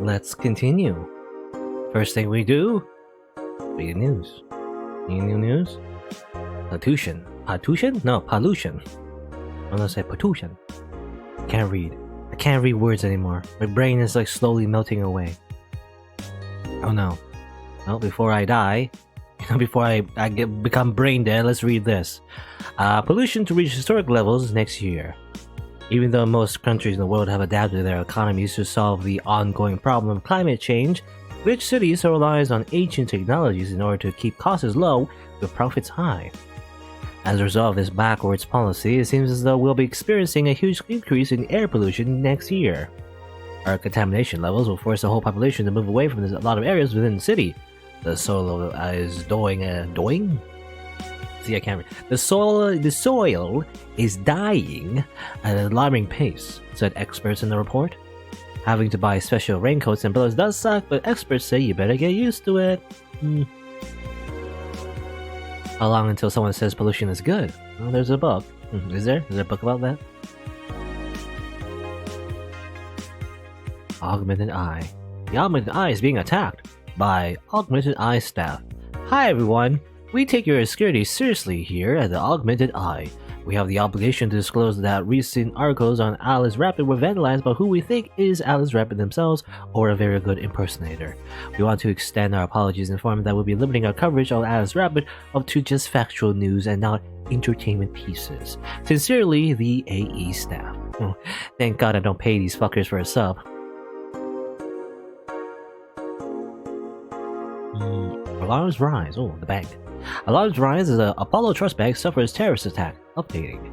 let's continue. First thing we do, read the news. Any new news? Pollution. Pollution? No, pollution. I'm gonna say pollution. Can't read. I can't read words anymore. My brain is like slowly melting away. Oh no. No, before I die, before I become brain dead, let's read this. Pollution to reach historic levels next year. Even though most countries in the world have adapted their economies to solve the ongoing problem of climate change, rich cities rely on ancient technologies in order to keep costs low with profits high. As a result of this backwards policy, it seems as though we'll be experiencing a huge increase in air pollution next year. Our contamination levels will force the whole population to move away from a lot of areas within the city. The soil is doing? See, I can't read. The soil is dying at an alarming pace, said experts in the report. Having to buy special raincoats and umbrellas does suck, but experts say you better get used to it. How long until someone says pollution is good? Well, there's a book. Is there? Is there a book about that? Augmented Eye. The Augmented Eye is being attacked by Augmented Eye staff. Hi everyone! We take your security seriously here at the Augmented Eye. We have the obligation to disclose that recent articles on Alice Rapid were vandalized by who we think is Alice Rapid themselves or a very good impersonator. We want to extend our apologies and inform that we'll be limiting our coverage of Alice Rapid up to just factual news and not entertainment pieces. Sincerely, the AE staff. Thank God I don't pay these fuckers for a sub. Alarms rise. Oh, the bank. Alarms rise as the Apollo Trust Bank suffers terrorist attack. Updating.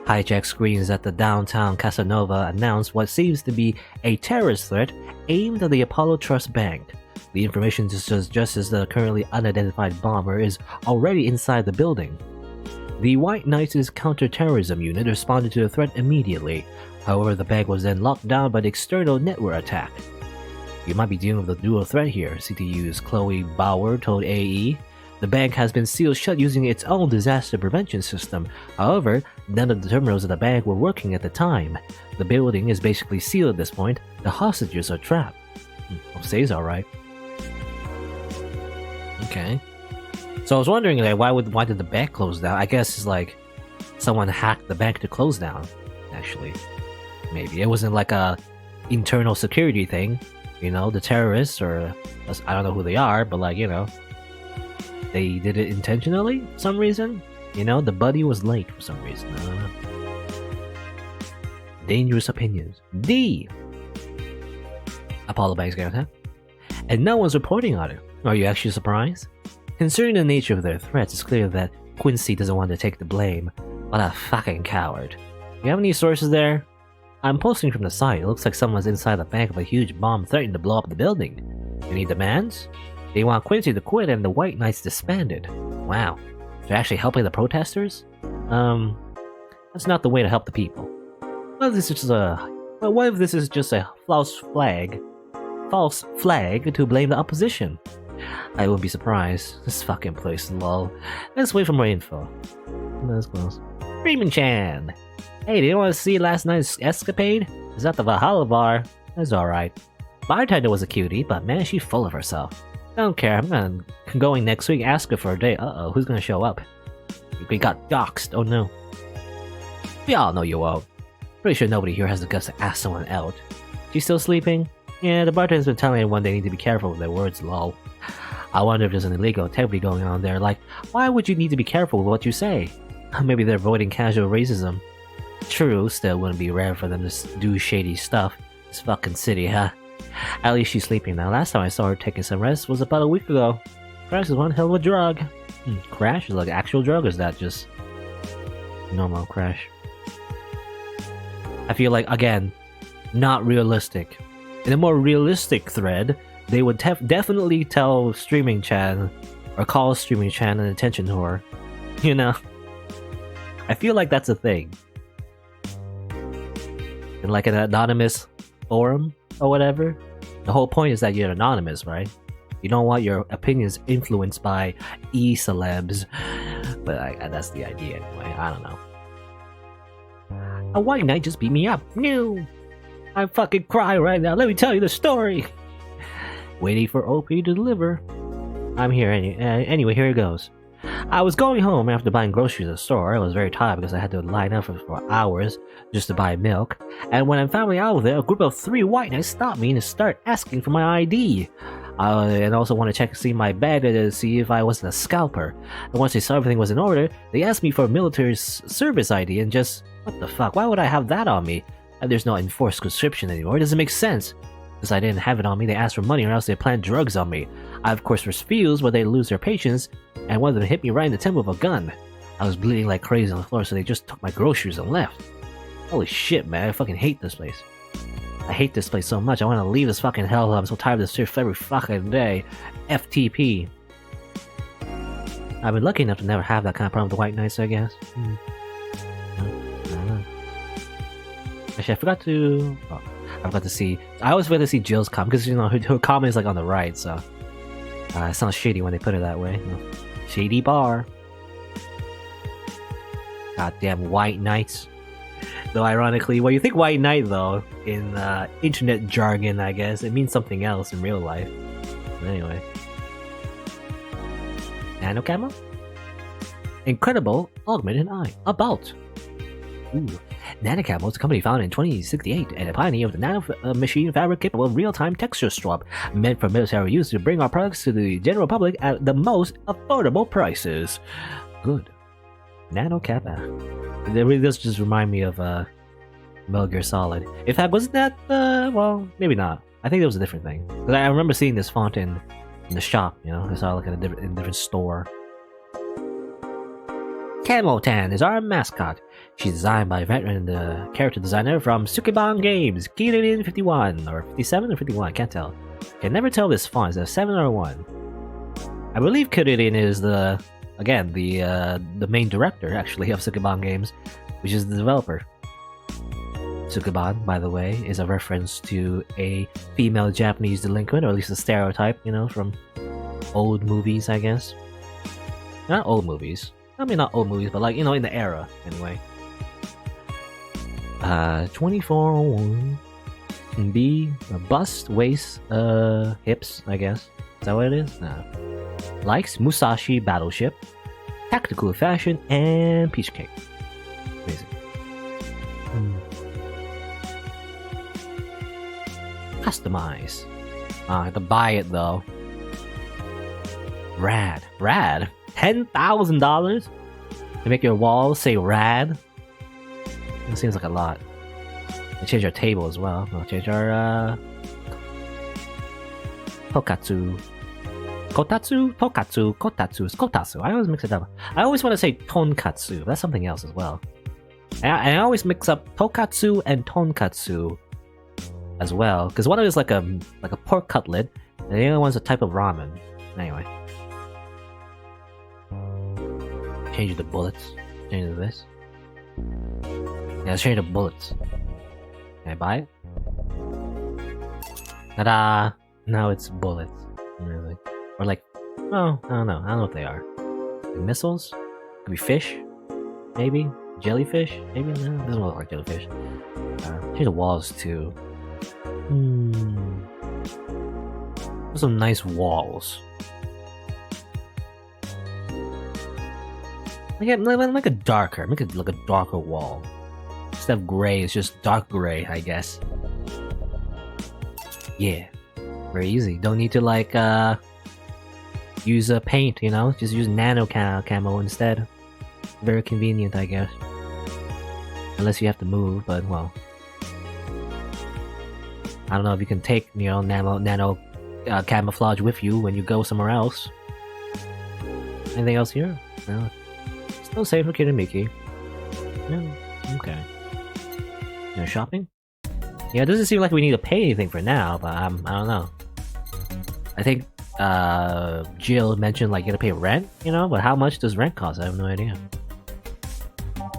Hijack screens at the downtown Casanova announced what seems to be a terrorist threat aimed at the Apollo Trust Bank. The information suggests the currently unidentified bomber is already inside the building. The White Knights' counter-terrorism unit responded to the threat immediately. However, the bank was then locked down by the external network attack. You might be dealing with a dual threat here, CTU's Chloe Bauer told AE. The bank has been sealed shut using its own disaster prevention system. However, none of the terminals at the bank were working at the time. The building is basically sealed at this point. The hostages are trapped. Well, stays alright. Okay. So I was wondering, like, why did the bank close down? I guess it's like someone hacked the bank to close down. Actually, maybe it wasn't like a internal security thing. You know, the terrorists, or I don't know who they are, but like, you know, they did it intentionally for some reason. You know, the buddy was late for some reason. I don't know. Dangerous opinions. D. Apollo Bank's getting attacked. And no one's reporting on it. Are you actually surprised? Considering the nature of their threats, it's clear that Quincy doesn't want to take the blame. What a fucking coward. You have any sources there? I'm posting from the site. It looks like someone's inside the bank with a huge bomb threatening to blow up the building. Any demands? They want Quincy to quit and the White Knights disbanded. Wow. They're actually helping the protesters? That's not the way to help the people. What if this is just a false flag to blame the opposition? I wouldn't be surprised. This fucking place, lol. Let's wait for more info. Let's close. Freeman-chan! Hey, did you want to see last night's escapade? It's at the Valhalla bar. That's alright. Bartender was a cutie, but man, she's full of herself. Don't care, I'm going next week, ask her for a date. Uh-oh, who's gonna show up? We got doxxed, oh no. We all know you won't. Pretty sure nobody here has the guts to ask someone out. She's still sleeping? Yeah, the bartender's been telling everyone they need to be careful with their words, lol. I wonder if there's an illegal activity going on there, like, why would you need to be careful with what you say? Maybe they're avoiding casual racism. True, still wouldn't be rare for them to do shady stuff. This fucking city, huh? At least she's sleeping now. Last time I saw her taking some rest was about a week ago. Crash is one hell of a drug. Crash is like actual drug, or is that just normal crash? I feel like, again, not realistic. In a more realistic thread, they would definitely tell Streaming Chan, or call Streaming Chan an attention whore. You know? I feel like that's a thing. In like an anonymous forum or whatever. The whole point is that you're anonymous, right? You don't want your opinions influenced by e-celebs. But that's the idea anyway. I don't know. A White Knight just beat me up. No! I'm fucking crying right now. Let me tell you the story. Waiting for OP to deliver. I'm here anyway, here it goes. I was going home after buying groceries at the store. I was very tired because I had to line up for hours just to buy milk. And when I'm finally out of there, a group of 3 white knights stopped me and start asking for my ID. And also want to check to see my bag to see if I wasn't a scalper. And once they saw everything was in order, they asked me for a military service ID and just... What the fuck? Why would I have that on me? And there's no enforced conscription anymore. It doesn't make sense. Because I didn't have it on me, they asked for money or else they planned drugs on me. I of course refused, but they lose their patience, and one of them hit me right in the temple with a gun. I was bleeding like crazy on the floor, so they just took my groceries and left. Holy shit, man, I fucking hate this place. I hate this place so much, I want to leave this fucking hellhole. I'm so tired of this shit every fucking day. FTP. I've been lucky enough to never have that kind of problem with the White Knights, I guess. I don't know. Actually, I forgot to see. I always forget to see Jill's comment because you know her comment is like on the right, so it sounds shady when they put it that way. Shady bar. Goddamn White Knights. Though ironically, when you think White Knight though, in internet jargon, I guess it means something else in real life. But anyway, NanoKappa. Incredible augmented eye. About. Ooh. NanoKappa was a company founded in 2068 and a pioneer of the nano machine fabric capable of real-time texture swap, meant for military use to bring our products to the general public at the most affordable prices. Good. NanoKappa. It really does just remind me of Metal Gear Solid. In fact, wasn't that, well, maybe not. I think it was a different thing. Because I remember seeing this font in the shop, you know? I saw it like in a different store. Camotan is our mascot. She's designed by a veteran character designer from Sukeban Games, Kirin 51, or 57 or 51, I can't tell. Can never tell this font, is it a 7 or a 1? I believe Kirin is the main director, actually, of Sukeban Games, which is the developer. Sukeban, by the way, is a reference to a female Japanese delinquent, or at least a stereotype, you know, from old movies, I guess. Not old movies. I mean, not old movies, but like, you know, in the era, anyway. 24-1 can be a bust, waist, hips, I guess. Is that what it is? Nah. Likes Musashi Battleship, tactical fashion, and peach cake. Amazing. Customize. I have to buy it though. Rad. $10,000 to make your walls say rad. It seems like a lot. We'll change our table as well. We'll change our Kotatsu. I always mix it up. I always want to say tonkatsu, but that's something else as well. And I always mix up tokatsu and tonkatsu as well, because one of it is like a pork cutlet, and the other one's a type of ramen. Anyway. Change the bullets. Change to this. Yeah, let's change the bullets. Can I buy it? Ta-da! Now it's bullets. Really. Or like... Oh, I don't know. I don't know what they are. Like missiles? Could be fish? Maybe? Jellyfish? Maybe? No, it doesn't look like jellyfish. Change the walls too. Some nice walls. Make a darker, make it like a darker wall. Instead of gray, it's just dark gray, I guess. Yeah, very easy. Don't need to like use a paint, you know. Just use NanoKappa instead. Very convenient, I guess. Unless you have to move, but well, I don't know if you can take, you know, nano camouflage with you when you go somewhere else. Anything else here? No. Still safe for Kirimiki. Yeah, okay. You know, shopping? Yeah, it doesn't seem like we need to pay anything for now, but I don't know. I think Jill mentioned like you gotta pay rent, you know, but how much does rent cost? I have no idea.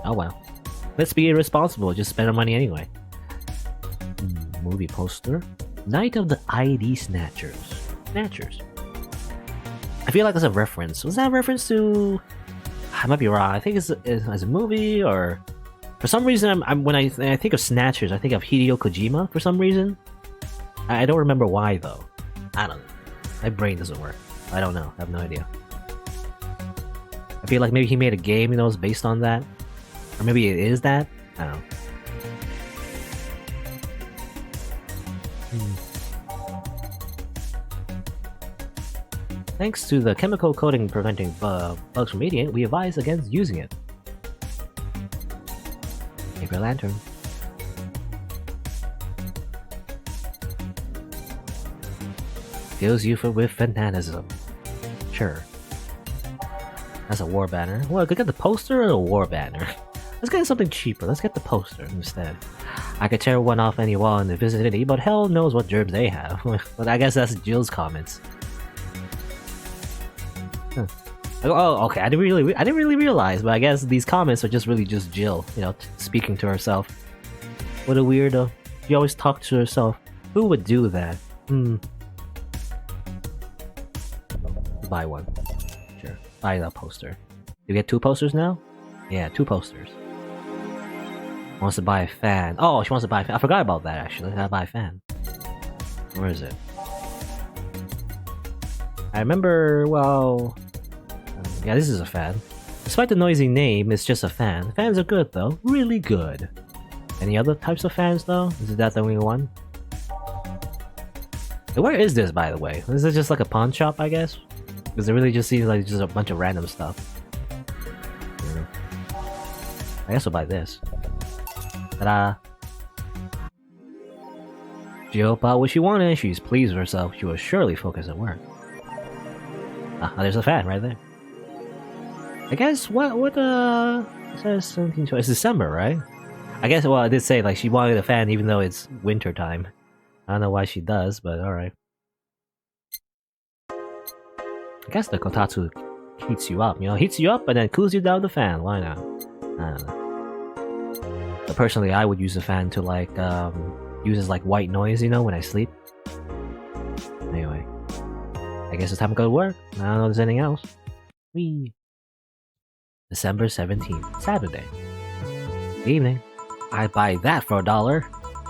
Oh well. Let's be irresponsible, just spend our money anyway. Movie poster. Night of the ID Snatchers. I feel like that's a reference. Was that a reference to... I might be wrong. I think it's a movie or For some reason, when I think of Snatchers, I think of Hideo Kojima. For some reason, I don't remember why though. I don't know. My brain doesn't work. I don't know. I have no idea. I feel like maybe he made a game, you know, was based on that, or maybe it is that. I don't know. Thanks to the chemical coating preventing bugs from eating it, we advise against using it. Paper lantern. Fills you with fanatism. Sure. That's a war banner. Well, could get the poster or a war banner? Let's get something cheaper. Let's get the poster instead. I could tear one off any wall in the vicinity, but hell knows what germs they have. But I guess that's Jill's comments. Huh. Oh, okay. I didn't really realize, but I guess these comments are just really just Jill, you know, speaking to herself. What a weirdo. She always talks to herself. Who would do that? Buy one. Sure. Buy that poster. You get 2 posters now? Yeah, 2 posters. Wants to buy a fan. Oh, she wants to buy a fan. I forgot about that actually. I gotta buy a fan. Where is it? I remember, well... yeah, this is a fan. Despite the noisy name, it's just a fan. Fans are good though. Really good. Any other types of fans though? Is that the only one? Where is this, by the way? Is it just like a pawn shop, I guess? Because it really just seems like just a bunch of random stuff. I guess I'll buy this. Ta-da! Jill bought what she wanted. She's pleased with herself. She was surely focused at work. Ah, there's a fan right there. I guess what it says 17 to it's December, right? I guess well I did say like she wanted a fan even though it's winter time. I don't know why she does, but alright. I guess the kotatsu heats you up, you know, heats you up and then cools you down the fan. Why not? I don't know. But personally, I would use the fan to like use as like white noise, you know, when I sleep. Anyway, I guess it's time to go to work. I don't know if there's anything else. Whee! December 17th, Saturday. Evening. I buy that for $1.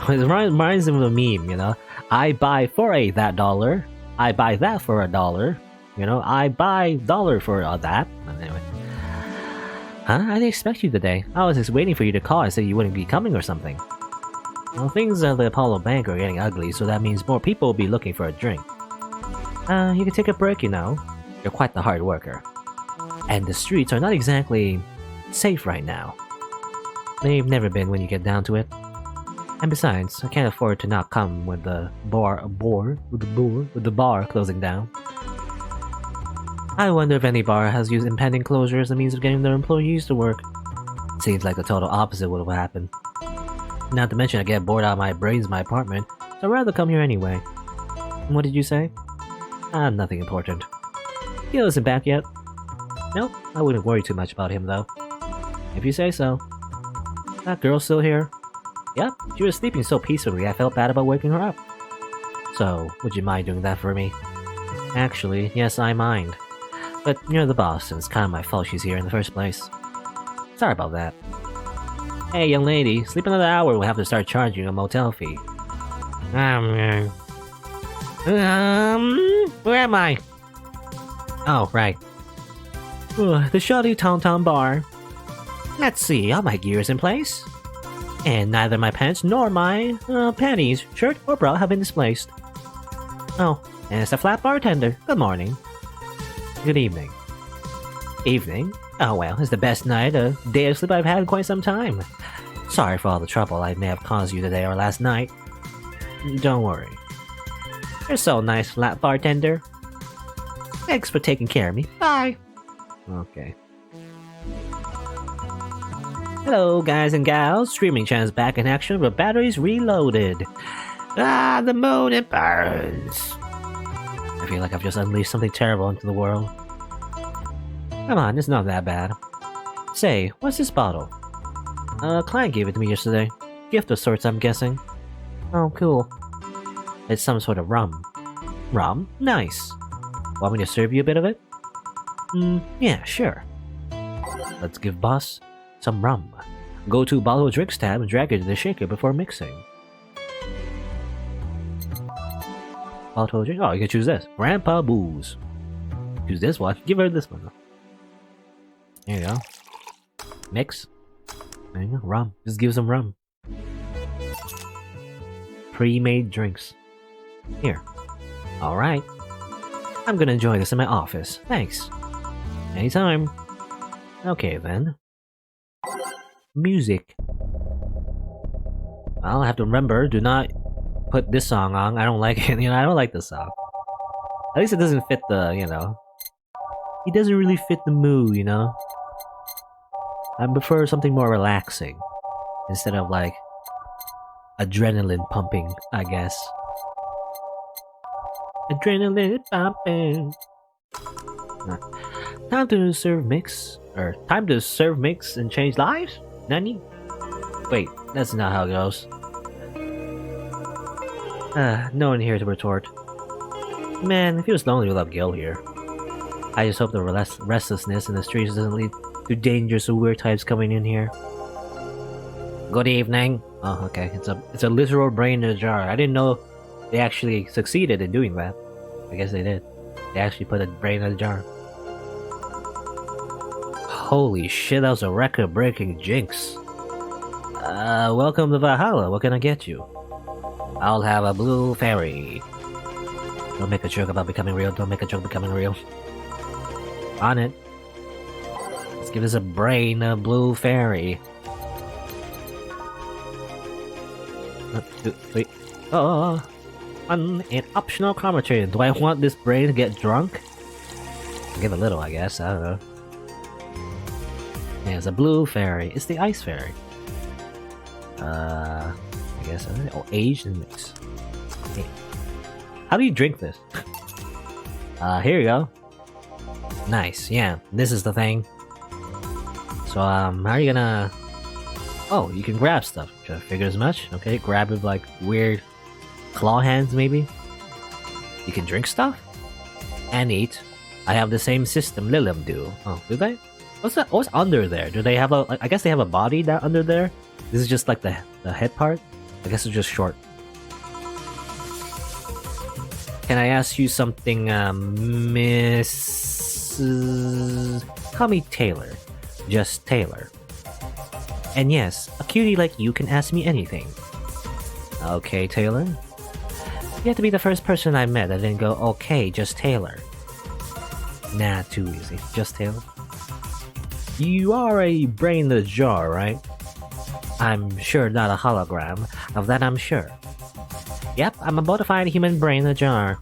It reminds me of a meme, you know. I buy for that $1. I buy that for $1. You know, I buy $1 for that. Anyway. Huh? I didn't expect you today. I was just waiting for you to call and say you wouldn't be coming or something. Well, things at the Apollo Bank are getting ugly, so that means more people will be looking for a drink. You can take a break, you know. You're quite the hard worker. And the streets are not exactly safe right now. They've never been when you get down to it. And besides, I can't afford to not come with the bar closing down. I wonder if any bar has used impending closure as a means of getting their employees to work. Seems like the total opposite would have happened. Not to mention I get bored out of my brains in my apartment, so I'd rather come here anyway. What did you say? Nothing important. Gil isn't back yet. Nope, I wouldn't worry too much about him though. If you say so. That girl's still here? Yep, she was sleeping so peacefully I felt bad about waking her up. So, would you mind doing that for me? Actually, yes, I mind. But you're the boss, and it's kind of my fault she's here in the first place. Sorry about that. Hey, young lady, sleep another hour, we'll have to start charging you a motel fee. Where am I? Oh, right. The Shoddy Tom Tom Bar. Let's see, all my gear is in place. And neither my pants nor my panties, shirt, or bra have been displaced. Oh, and it's the flat bartender. Good morning. Good evening. Evening? Oh well, it's the best night, day of sleep I've had in quite some time. Sorry for all the trouble I may have caused you today or last night. Don't worry. You're so nice, flat bartender. Thanks for taking care of me. Bye. Okay. Hello, guys and gals. Streaming channel's back in action with batteries reloaded. The moon, it burns. I feel like I've just unleashed something terrible into the world. Come on, it's not that bad. Say, what's this bottle? A client gave it to me yesterday. Gift of sorts, I'm guessing. Oh, cool. It's some sort of rum. Rum? Nice. Want me to serve you a bit of it? Yeah, sure. Let's give boss some rum. Go to bottle drinks tab and drag it to the shaker before mixing. Bottle drink. Oh, you can choose this. Grandpa Booze. Choose this one. Give her this one. There you go. Mix. There you go. Rum. Just give some rum. Pre-made drinks. Here. Alright. I'm gonna enjoy this in my office. Thanks. Anytime. Okay then. Music. I'll have to remember, do not put this song on. I don't like it. I don't like this song. At least it doesn't fit the, It doesn't really fit the mood, I prefer something more relaxing. Instead of, like, adrenaline pumping, I guess. Adrenaline pumping. Time to serve mix and change lives? Nani? Wait, that's not how it goes. No one here to retort. Man, it feels lonely without Gil here. I just hope the restlessness in the streets doesn't lead to dangerous or weird types coming in here. Good evening. Oh, okay. It's a literal brain in a jar. I didn't know they actually succeeded in doing that. I guess they did. They actually put a brain in a jar. Holy shit, that was a record-breaking jinx. Welcome to Valhalla. What can I get you? I'll have a blue fairy. Don't make a joke about becoming real. Don't make a joke becoming real. On it. Let's give us a brain, a blue fairy. 1, 2, 3. Oh, an optional commentary. Do I want this brain to get drunk? Give a little, I guess. I don't know. Yeah, it's a blue fairy. It's the ice fairy. I guess. Oh, aged and mixed. Okay. How do you drink this? Here you go. Nice. Yeah, this is the thing. So, how are you gonna? Oh, you can grab stuff. Should I figure as much? Okay, grab with like weird claw hands, maybe. You can drink stuff and eat. I have the same system Lilim do. Oh, do they? What's that? What's under there? Do they have a? I guess they have a body that under there. This is just like the head part. I guess it's just short. Can I ask you something, Miss? Call me Taylor. Just Taylor. And yes, a cutie like you can ask me anything. Okay, Taylor. You have to be the first person I met that didn't go, okay, just Taylor. Nah, too easy. Just Taylor. You are a brain in the jar, right? I'm sure not a hologram. Of that I'm sure. Yep, I'm a bona fide human brain in a jar.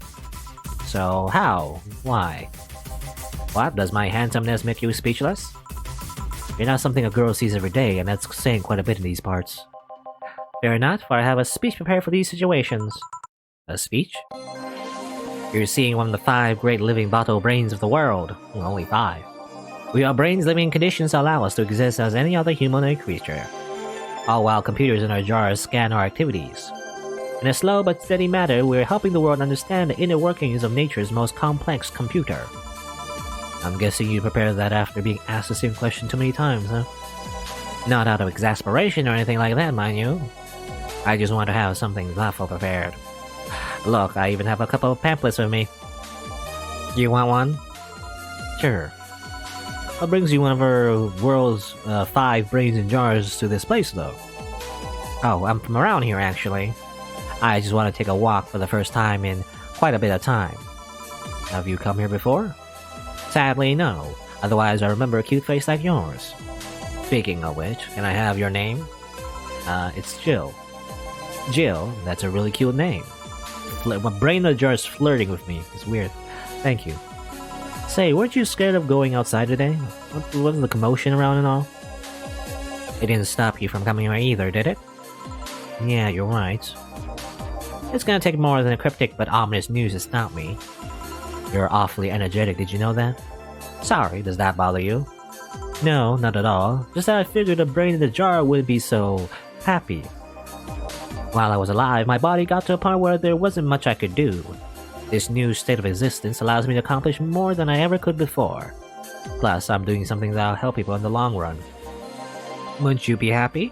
So, how? Why? What? Does my handsomeness make you speechless? You're not something a girl sees every day, and that's saying quite a bit in these parts. Fair enough, for I have a speech prepared for these situations. A speech? You're seeing one of the 5 great living bottle brains of the world. Well, only 5. We are brains living in conditions that allow us to exist as any other humanoid creature. All while computers in our jars scan our activities. In a slow but steady manner, we're helping the world understand the inner workings of nature's most complex computer. I'm guessing you prepared that after being asked the same question too many times, huh? Not out of exasperation or anything like that, mind you. I just want to have something thoughtful prepared. Look, I even have a couple of pamphlets with me. You want one? Sure. What brings you one of our world's 5 brains in jars to this place, though? Oh, I'm from around here, actually. I just want to take a walk for the first time in quite a bit of time. Have you come here before? Sadly, no. Otherwise, I remember a cute face like yours. Speaking of which, can I have your name? It's Jill. Jill, that's a really cute name. My brain in the jar is flirting with me. It's weird. Thank you. Say, weren't you scared of going outside today? Wasn't the commotion around and all? It didn't stop you from coming here either, did it? Yeah, you're right. It's gonna take more than a cryptic but ominous news to stop me. You're awfully energetic, did you know that? Sorry, does that bother you? No, not at all. Just that I figured the brain in the jar wouldn't be so happy. While I was alive, my body got to a point where there wasn't much I could do. This new state of existence allows me to accomplish more than I ever could before. Plus, I'm doing something that'll help people in the long run. Wouldn't you be happy?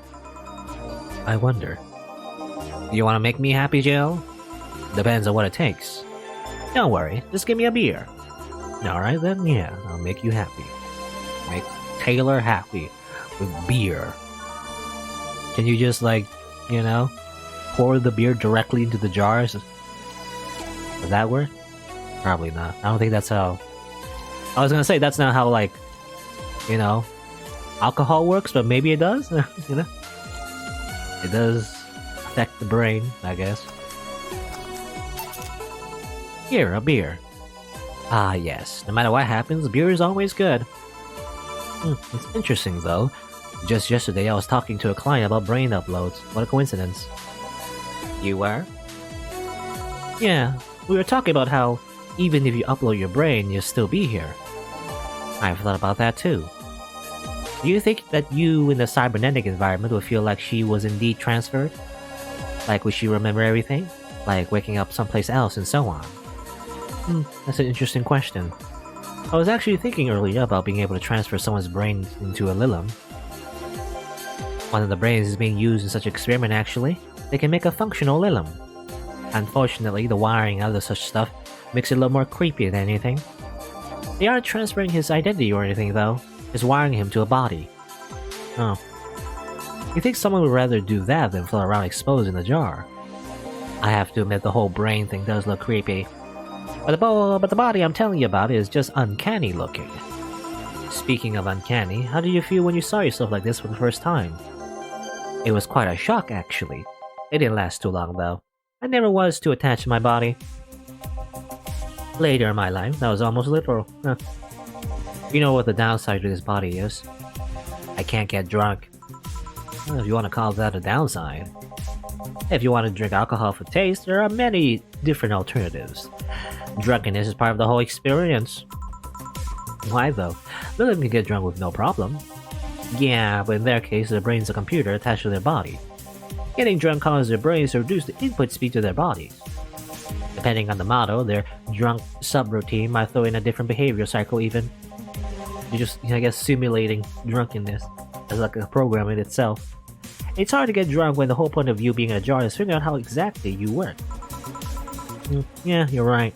I wonder. You want to make me happy, Jill? Depends on what it takes. Don't worry, just give me a beer. Alright then, yeah, I'll make you happy. Make Taylor happy with beer. Can you just, like, you know, pour the beer directly into the jars? Does that work? Probably not. I don't think that's how... I was gonna say, that's not how, like, you know, alcohol works, but maybe it does, you know? It does affect the brain, I guess. Here, a beer. Ah, yes. No matter what happens, beer is always good. It's interesting, though. Just yesterday, I was talking to a client about brain uploads. What a coincidence. You were? Yeah, we were talking about how even if you upload your brain, you'll still be here. I've thought about that too. Do you think that you in the cybernetic environment would feel like she was indeed transferred? Like, would she remember everything? Like waking up someplace else and so on? That's an interesting question. I was actually thinking earlier about being able to transfer someone's brain into a Lilum. One of the brains is being used in such an experiment actually. They can make a functional Lilum. Unfortunately, the wiring and other such stuff makes it a little more creepy than anything. They aren't transferring his identity or anything though, just wiring him to a body. Oh. You think someone would rather do that than float around exposed in a jar? I have to admit the whole brain thing does look creepy. But the body I'm telling you about is just uncanny looking. Speaking of uncanny, how did you feel when you saw yourself like this for the first time? It was quite a shock actually. It didn't last too long though. I never was too attached to my body. Later in my life, that was almost literal. You know what the downside to this body is? I can't get drunk. Well, if you want to call that a downside. If you want to drink alcohol for taste, there are many different alternatives. Drunkenness is part of the whole experience. Why though? Lilith can get drunk with no problem. Yeah, but in their case, their brain's a computer attached to their body. Getting drunk causes their brains to reduce the input speed to their bodies. Depending on the model, their drunk subroutine might throw in a different behavioral cycle even. You're just, I guess, simulating drunkenness as like a program in itself. It's hard to get drunk when the whole point of you being in a jar is figuring out how exactly you work. Yeah, you're right.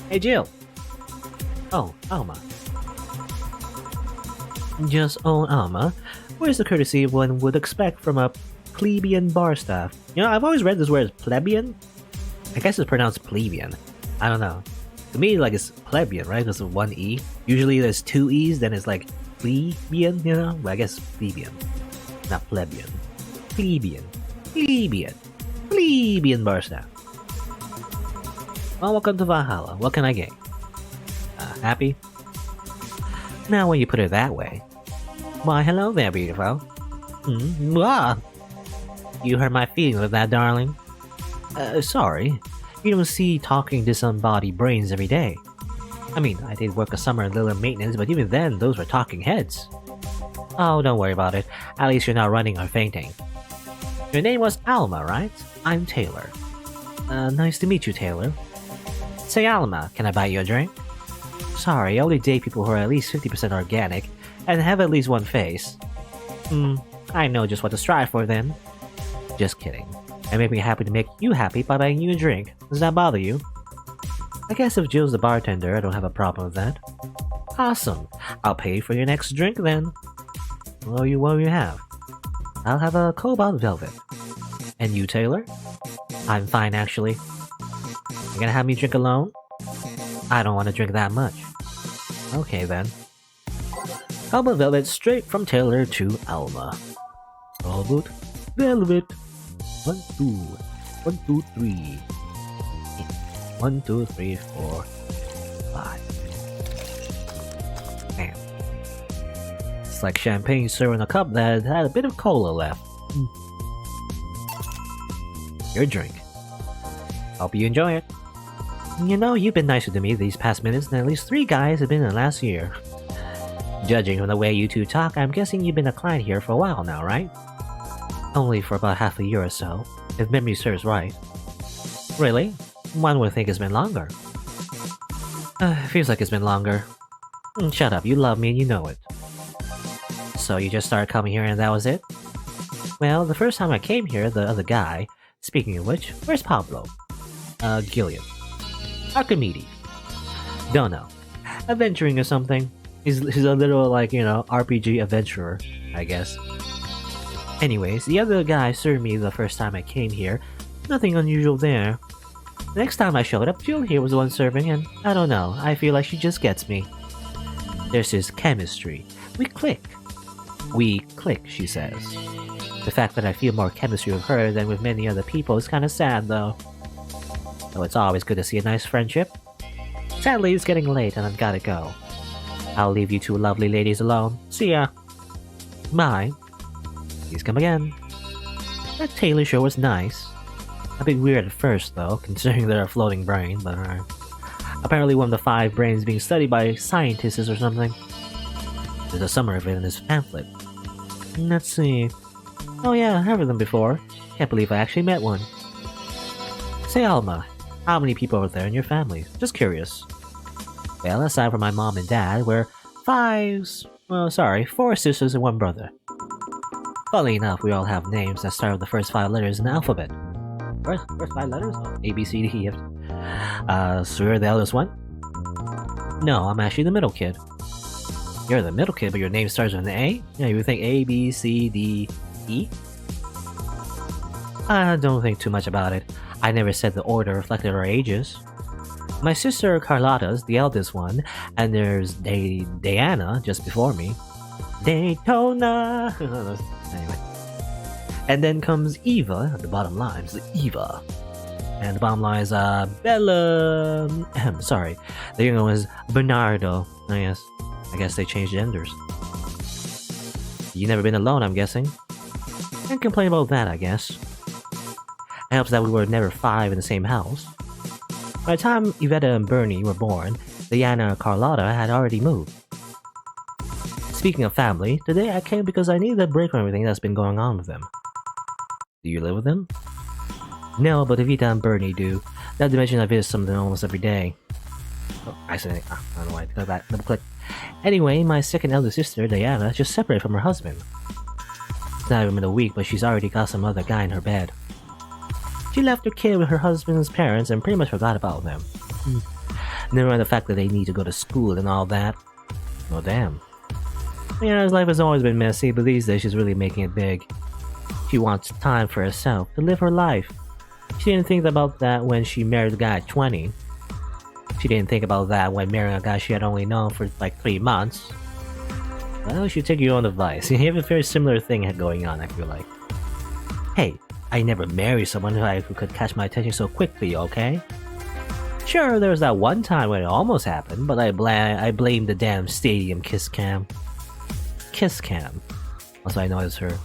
Hey Jill! Oh, Alma. Just old Alma. Where's the courtesy one would expect from a plebeian bar staff? You know, I've always read this word as plebeian. I guess it's pronounced plebeian. I don't know. To me, like, it's plebeian, right? Because of one E. Usually there's two E's, then it's like plebeian, you know? But I guess plebeian. Not plebeian. Plebeian. Plebeian. Plebeian bar staff. Well, welcome to Valhalla. What can I get? Happy? Now when you put it that way. Why, hello there, beautiful. You hurt my feelings with that, darling. Sorry. You don't see talking disembodied brains every day. I mean, I did work a summer in Lilith maintenance, but even then, those were talking heads. Oh, don't worry about it. At least you're not running or fainting. Your name was Alma, right? I'm Taylor. Nice to meet you, Taylor. Say, Alma, can I buy you a drink? Sorry, I only date people who are at least 50% organic and have at least one face. I know just what to strive for then. Just kidding. I may be happy to make you happy by buying you a drink. Does that bother you? I guess if Jill's the bartender, I don't have a problem with that. Awesome. I'll pay for your next drink then. What do you have? I'll have a Cobalt Velvet. And you, Taylor? I'm fine, actually. You're gonna have me drink alone? I don't want to drink that much. Okay, then. Cobalt Velvet straight from Taylor to Alma. Cobalt Velvet. 1, 2, 1, 2, 3. 1, 2, 3, 4, 5. Man. It's like champagne served in a cup that had a bit of cola left. Your drink. Hope you enjoy it. You know, you've been nicer to me these past minutes than at least 3 guys have been in the last year. Judging from the way you two talk, I'm guessing you've been a client here for a while now, right? Only for about half a year or so, if memory serves right. Really? One would think it's been longer. Feels like it's been longer. Shut up, you love me and you know it. So you just started coming here and that was it? Well, the first time I came here, the other guy, speaking of which, where's Pablo? Gillian. Archimedes. Don't know. Adventuring or something. He's a little, like, you know, RPG adventurer, I guess. Anyways, the other guy served me the first time I came here. Nothing unusual there. The next time I showed up, Jill here was the one serving, and I don't know, I feel like she just gets me. There's this chemistry. We click. We click, she says. The fact that I feel more chemistry with her than with many other people is kinda sad, though. So it's always good to see a nice friendship. Sadly, it's getting late and I've gotta go. I'll leave you two lovely ladies alone. See ya. Bye. Please come again. That Taylor show was nice. A bit weird at first, though, considering they're a floating brain, but alright. Apparently one of the 5 brains being studied by scientists or something. There's a summary of it in this pamphlet. Let's see. Oh yeah, I've heard of them before. Can't believe I actually met one. Say, Alma, how many people are there in your family? Just curious. Well, aside from my mom and dad, we're 4 sisters and 1 brother. Funnily enough, we all have names that start with the first 5 letters in the alphabet. First 5 letters? A, B, C, D, E, F. So you're the eldest one? No, I'm actually the middle kid. You're the middle kid, but your name starts with an A? Yeah, you would think A, B, C, D, E? I don't think too much about it. I never said the order reflected our ages. My sister Carlotta's the eldest one, and there's Diana just before me. Daytona! Anyway. And then comes Eva at the bottom line. So Eva. And the bottom line is Bella. Sorry. The younger one is Bernardo. I guess they changed genders. You never been alone, I'm guessing. Can't complain about that, I guess. It helps that we were never 5 in the same house. By the time Yvetta and Bernie were born, Diana and Carlotta had already moved. Speaking of family, today I came because I needed a break from everything that's been going on with them. Do you live with them? No, but Evita and Bernie do. Not to mention I visit some of them almost every day. Oh, I don't know why I did that. Double click. Anyway, my second eldest sister, Diana, just separated from her husband. It's not even been a week, but she's already got some other guy in her bed. She left her kid with her husband's parents and pretty much forgot about them. Never mind the fact that they need to go to school and all that. Oh damn. Yeah, his life has always been messy, but these days she's really making it big. She wants time for herself, to live her life. She didn't think about that when she married the guy at 20. She didn't think about that when marrying a guy she had only known for like 3 months. Well, you take your own advice. You have a very similar thing going on, I feel like. Hey, I never married someone who could catch my attention so quickly, okay? Sure, there was that one time when it almost happened, but I blame the damn stadium kiss cam. Kiss cam. Also, I noticed her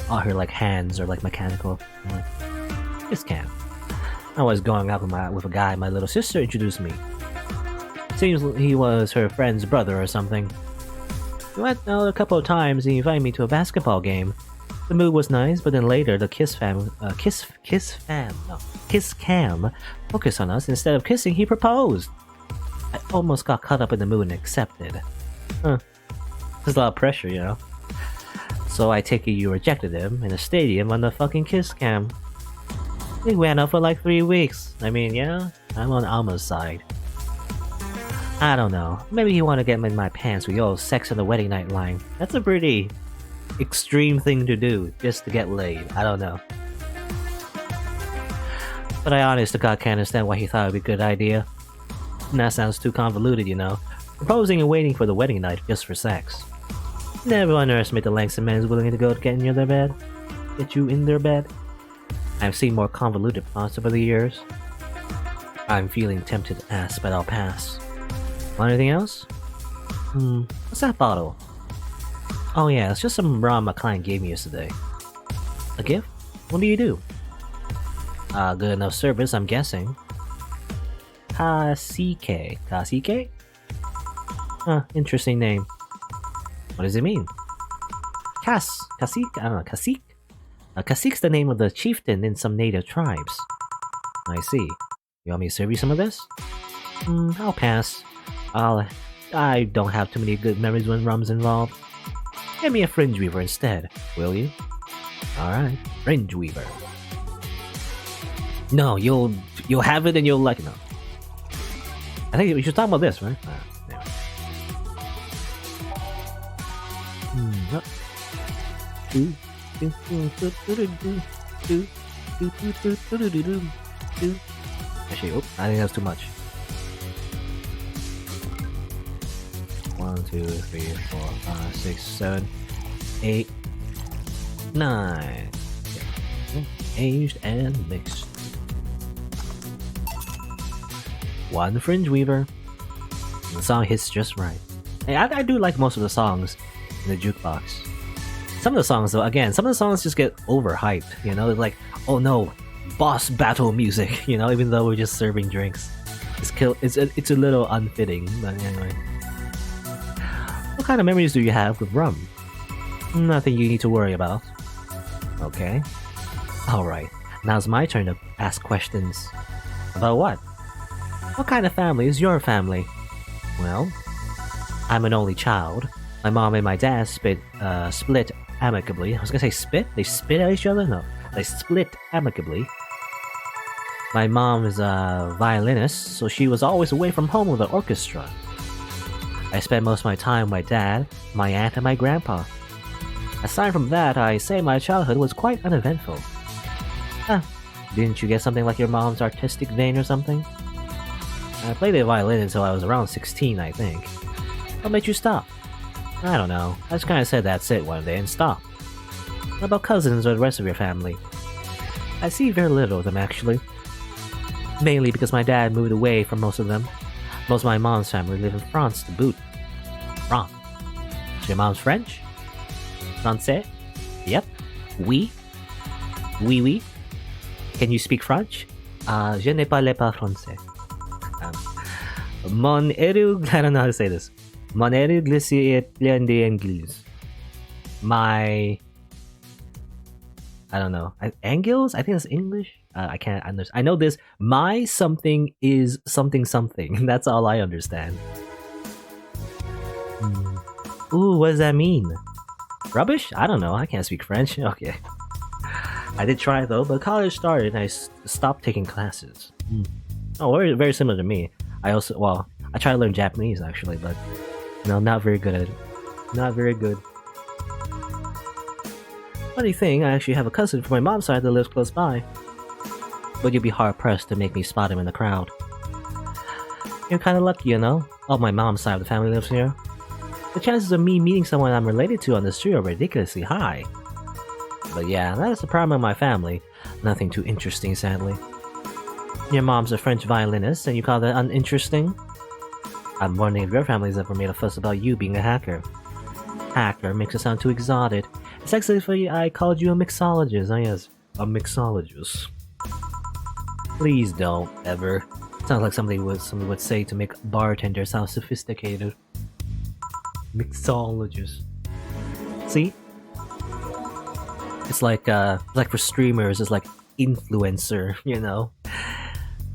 like hands are like mechanical. Kiss cam. I was going out with a guy my little sister introduced me. Seems he was her friend's brother or something. We went out a couple of times and he invited me to a basketball game. The mood was nice, but then later the kiss cam focused on us. Instead of kissing, he proposed. I almost got caught up in the mood and accepted. There's a lot of pressure, you know. So I take it you rejected him in a stadium on the fucking kiss cam. We went out for like 3 weeks. I mean, yeah, I'm on Alma's side. I don't know. Maybe he wanted to get in my pants with yo sex on the wedding night line. That's a pretty extreme thing to do just to get laid. I don't know. But I honest to God can't understand why he thought it would be a good idea. And that sounds too convoluted, you know. Proposing and waiting for the wedding night just for sex. Never underestimate the lengths a man is willing to go to get in their bed. Get you in their bed. I've seen more convoluted plots over the years. I'm feeling tempted to ask, but I'll pass. Want anything else? What's that bottle? Oh yeah, it's just some rum a client gave me yesterday. A gift? What do you do? Good enough service, I'm guessing. Kasike. Kasike? Interesting name. What does it mean? Kasik? I don't know, Kasik? Kasik's the name of the chieftain in some native tribes. I see. You want me to serve you some of this? I'll pass. I don't have too many good memories when rum's involved. Get me a fringe weaver instead, will you? Alright, fringe weaver. No, you'll have it and you'll like it. No. I think we should talk about this, right? Actually, I think that's too much. 1, 2, 3, 4, 5, 6, 7, 8, 9. Aged and mixed. 1 fringe weaver. The song hits just right. Hey, I do like most of the songs in the jukebox. Some of the songs, though, again, some of the songs just get overhyped. You know, like, oh no, boss battle music. You know, even though we're just serving drinks, it's a little unfitting. But anyway, what kind of memories do you have with rum? Nothing you need to worry about. Okay. Alright, now's my turn to ask questions. About what? What kind of family is your family? Well, I'm an only child. My mom and my dad split amicably. I was gonna say spit? They spit at each other? No, they split amicably. My mom is a violinist, so she was always away from home with the orchestra. I spent most of my time with my dad, my aunt, and my grandpa. Aside from that, I say my childhood was quite uneventful. Didn't you get something like your mom's artistic vein or something? I played the violin until I was around 16, I think. What made you stop? I don't know. I just kinda said that's it one day and stopped. What about cousins or the rest of your family? I see very little of them, actually. Mainly because my dad moved away from most of them. Most of my mom's family live in France to boot. France. Is your mom's French? Français? Yep. Oui. Oui, oui. Can you speak French? Je ne parle pas français. Mon erug... I don't know how to say this. Mon eruglis est plein d'anguilles. My... I don't know. Angles? I think that's English? I can't understand. I know this. My something is something something. That's all I understand. Ooh, what does that mean? Rubbish? I don't know. I can't speak French. Okay. I did try though, but college started and I stopped taking classes. Oh, very, very similar to me. I also, well, I tried to learn Japanese actually, but no, not very good at it. Not very good. Funny thing, I actually have a cousin from my mom's side that lives close by. But you'd be hard pressed to make me spot him in the crowd. You're kinda lucky, you know? Oh, my mom's side of the family lives here. The chances of me meeting someone I'm related to on the street are ridiculously high. But yeah, that is the problem of my family. Nothing too interesting, sadly. Your mom's a French violinist, and you call that uninteresting? I'm wondering if your family's ever made a fuss about you being a hacker. Hacker makes it sound too exotic. It's actually I called you a mixologist. Oh yes, a mixologist. Please don't, ever. Sounds like somebody would say to make bartender sound sophisticated. Mixologist. See? It's like for streamers, it's like influencer, you know?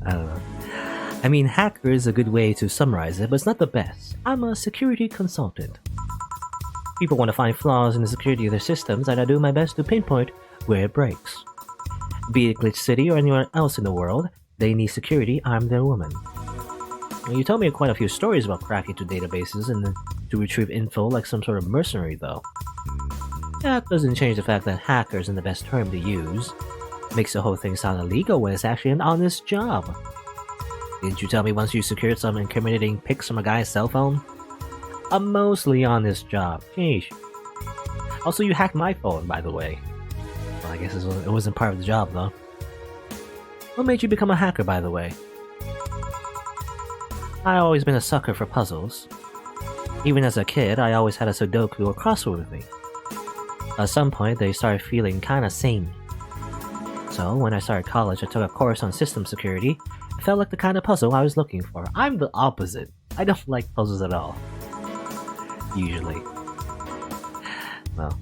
I don't know. I mean, hacker is a good way to summarize it, but it's not the best. I'm a security consultant. People want to find flaws in the security of their systems, and I do my best to pinpoint where it breaks. Be it Glitch City or anywhere else in the world, they need security, I'm their woman. Well, you told me quite a few stories about cracking into databases and to retrieve info like some sort of mercenary, though. That doesn't change the fact that hacker isn't the best term to use. Makes the whole thing sound illegal when it's actually an honest job. Didn't you tell me once you secured some incriminating pics from a guy's cell phone? A mostly honest job. Sheesh. Also, you hacked my phone, by the way. Well, I guess it wasn't part of the job, though. What made you become a hacker, by the way? I've always been a sucker for puzzles. Even as a kid, I always had a Sudoku or crossword with me. At some point, they started feeling kinda sane. So, when I started college, I took a course on system security. It felt like the kind of puzzle I was looking for. I'm the opposite. I don't like puzzles at all. Usually. Well,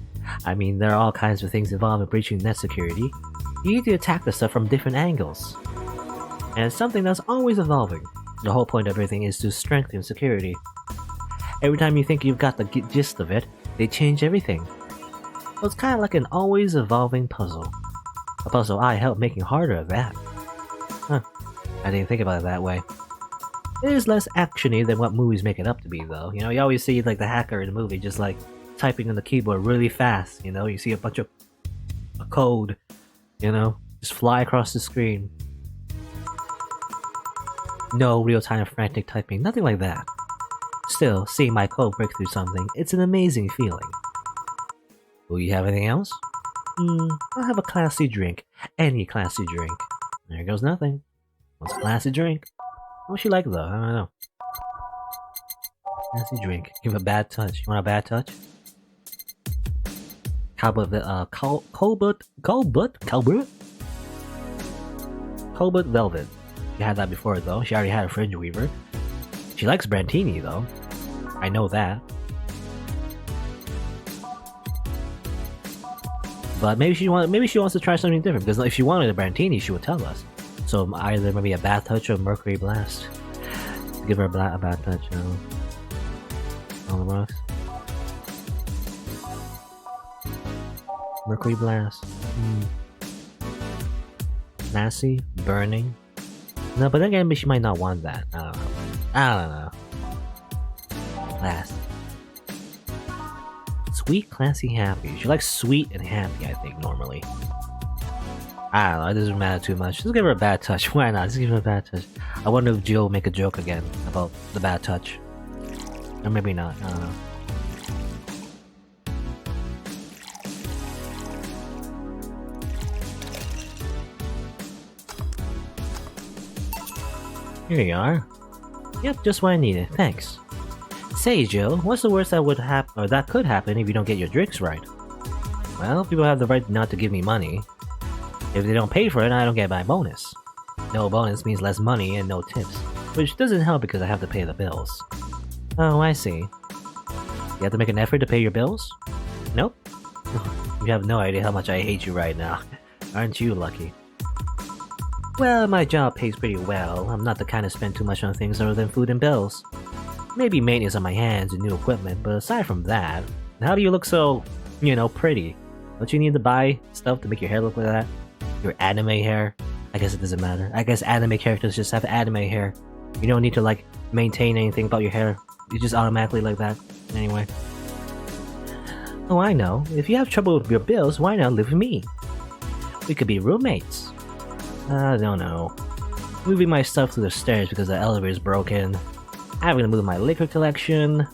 I mean, there are all kinds of things involved in breaching net security. You need to attack the stuff from different angles. And it's something that's always evolving. The whole point of everything is to strengthen security. Every time you think you've got the gist of it, They change everything. So it's kind of like an always evolving puzzle. A puzzle I help making harder at that. Huh. I didn't think about it that way. It is less actiony than what movies make it up to be, though. You know, you always see like the hacker in the movie just like typing on the keyboard really fast. You know, you see a bunch of code, you know, just fly across the screen. No real-time frantic typing, nothing like that. Still, seeing my code break through something, it's an amazing feeling. Will you have anything else? I'll have a classy drink. Any classy drink. There goes nothing. What's a classy drink? What's she like though? I don't know. Classy drink. Give a bad touch. You want a bad touch? Cobalt velvet. She had that before though. She already had a fringe weaver. She likes Brantini though. I know that. But maybe she wants to try something different, because if she wanted a Brantini, she would tell us. So either maybe a bath touch or Mercury Blast. Give her a bath touch, you know. On the rocks. Mercury Blast. Nasty, burning. No, but then again, she might not want that. I don't know. Blast. Sweet, classy, happy. She likes sweet and happy, I think, normally. I don't know, it doesn't matter too much. Just give her a bad touch. Why not? Just give her a bad touch. I wonder if Jill will make a joke again about the bad touch. Or maybe not, I don't know. Here you are. Yep, just what I needed. Thanks. Say, Jill, what's the worst that would happen, or that could happen if you don't get your drinks right? Well, people have the right not to give me money. If they don't pay for it, I don't get my bonus. No bonus means less money and no tips, which doesn't help because I have to pay the bills. Oh, I see. You have to make an effort to pay your bills? Nope. You have no idea how much I hate you right now. Aren't you lucky? Well, my job pays pretty well. I'm not the kind to spend too much on things other than food and bills. Maybe maintenance on my hands and new equipment, but aside from that, how do you look so, you know, pretty? Don't you need to buy stuff to make your hair look like that? Your anime hair? I guess it doesn't matter. I guess anime characters just have anime hair. You don't need to, like, maintain anything about your hair. You just automatically like that. Anyway. Oh, I know. If you have trouble with your bills, why not live with me? We could be roommates. I don't know. Moving my stuff through the stairs because the elevator is broken. Having to move my liquor collection.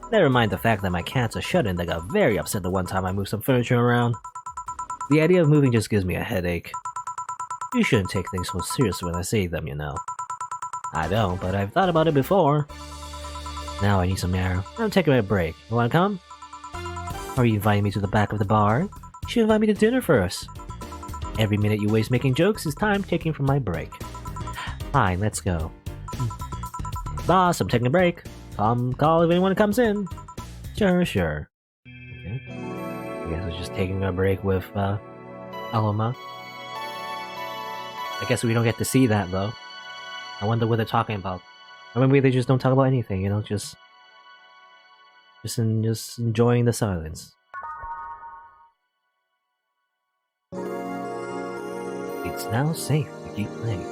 Never mind the fact that my cats are shut-in that got very upset the one time I moved some furniture around. The idea of moving just gives me a headache. You shouldn't take things so seriously when I say them, you know. I don't, but I've thought about it before. Now I need some air. I'm taking a break. You wanna come? Are you inviting me to the back of the bar? You should invite me to dinner first. Every minute you waste making jokes is time taking from my break. Fine, let's go. Boss, I'm taking a break. Call if anyone comes in. Sure. Okay. I guess we're just taking a break with, Alma. I guess we don't get to see that, though. I wonder what they're talking about. Or maybe they just don't talk about anything, you know, just enjoying the silence. It's now safe to keep playing.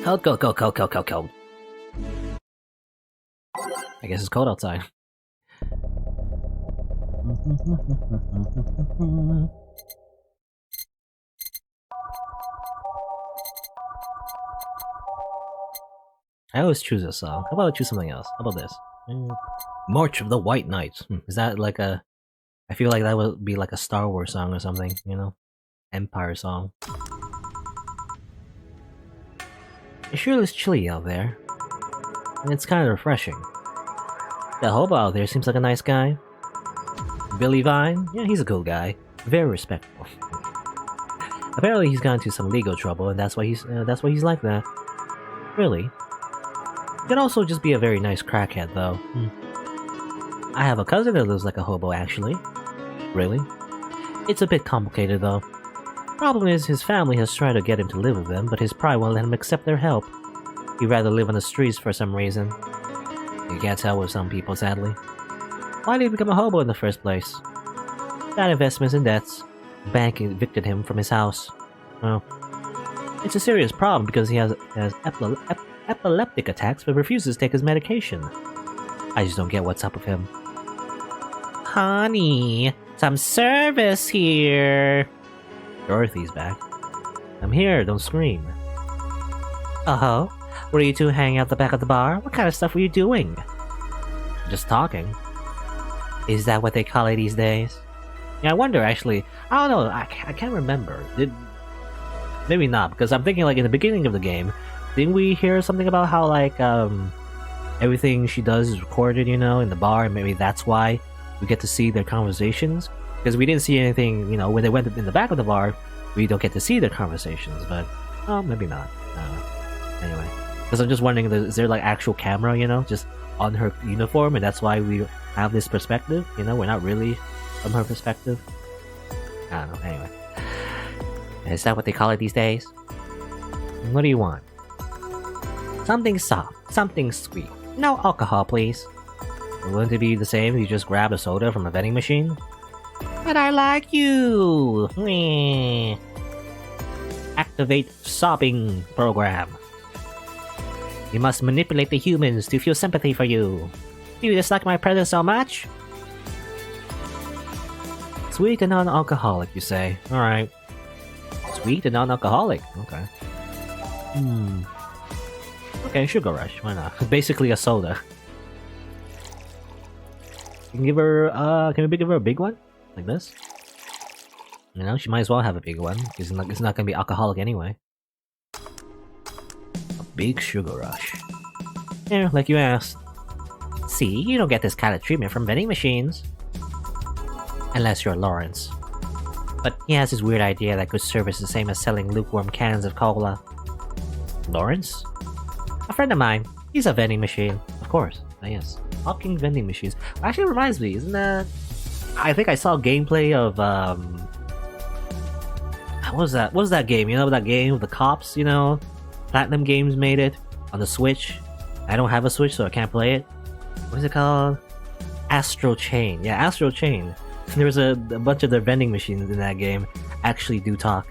Cold. I guess it's cold outside. I always choose a song. How about I choose something else? How about this? March of the White Knights. Is that like a... I feel like that would be like a Star Wars song or something, you know? Empire song. It sure is chilly out there. And it's kind of refreshing. The hobo out there seems like a nice guy. Billy Vine? Yeah, he's a cool guy. Very respectful. Apparently he's got into some legal trouble and that's why he's like that. Really? Could also just be a very nice crackhead, though. I have a cousin that lives like a hobo, actually. Really? It's a bit complicated, though. Problem is, his family has tried to get him to live with them, but his pride won't let him accept their help. He'd rather live on the streets for some reason. You can't tell with some people, sadly. Why did he become a hobo in the first place? Bad investments and debts. The bank evicted him from his house. Well, it's a serious problem because he has epileptic attacks but refuses to take his medication. I just don't get what's up with him. Honey, some service here. Dorothy's back. I'm here, don't scream. Uh-huh. Were you two hanging out the back of the bar? What kind of stuff were you doing? Just talking. Is that what they call it these days? Yeah, I wonder, actually. I don't know, I can't remember. Maybe not, because I'm thinking, like, in the beginning of the game, didn't we hear something about how, like, everything she does is recorded, you know, in the bar, and maybe that's why we get to see their conversations? Because we didn't see anything, you know, when they went in the back of the bar, we don't get to see their conversations, but, oh, maybe not. Anyway. Because I'm just wondering, is there, like, actual camera, you know, just on her uniform, and that's why we have this perspective, you know, we're not really from her perspective? I don't know, anyway. Is that what they call it these days? What do you want? Something soft, something sweet. No alcohol, please. Wouldn't it be the same if you just grabbed a soda from a vending machine? But I like you! Meh. Activate sobbing program. You must manipulate the humans to feel sympathy for you. Do you dislike my presence so much? Sweet and non-alcoholic, you say. Alright. Sweet and non-alcoholic. Okay. Okay, Sugar Rush. Why not? Basically a soda. Can we give her a big one? Like this? You know, she might as well have a big one. It's not gonna be alcoholic anyway. A big Sugar Rush. Yeah, like you asked. See, you don't get this kind of treatment from vending machines. Unless you're Lawrence. But he has this weird idea that good service is the same as selling lukewarm cans of cola. Lawrence? A friend of mine. He's a vending machine. Of course. Yes. Talking vending machines. Actually, it reminds me, isn't that... I think I saw gameplay of, what was that? What was that game? You know that game with the cops, you know? Platinum Games made it on the Switch. I don't have a Switch, so I can't play it. What is it called? Astro Chain. Yeah, Astro Chain. There was a bunch of their vending machines in that game actually do talk.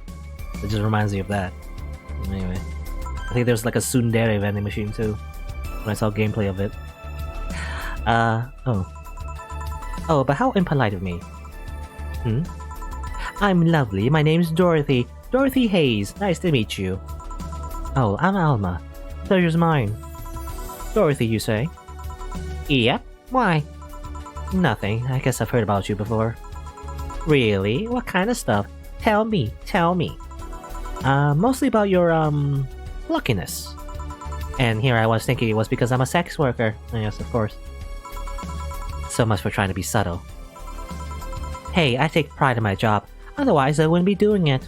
It just reminds me of that. Anyway. I think there's like a tsundere vending machine too. When I saw gameplay of it. Oh, but how impolite of me. I'm lovely. My name's Dorothy. Dorothy Hayes. Nice to meet you. Oh, I'm Alma. Pleasure's mine. Dorothy, you say? Yep. Why? Nothing. I guess I've heard about you before. Really? What kind of stuff? Tell me. Mostly about your, luckiness. And here I was thinking it was because I'm a sex worker. Yes, of course. So much for trying to be subtle. Hey, I take pride in my job. Otherwise, I wouldn't be doing it.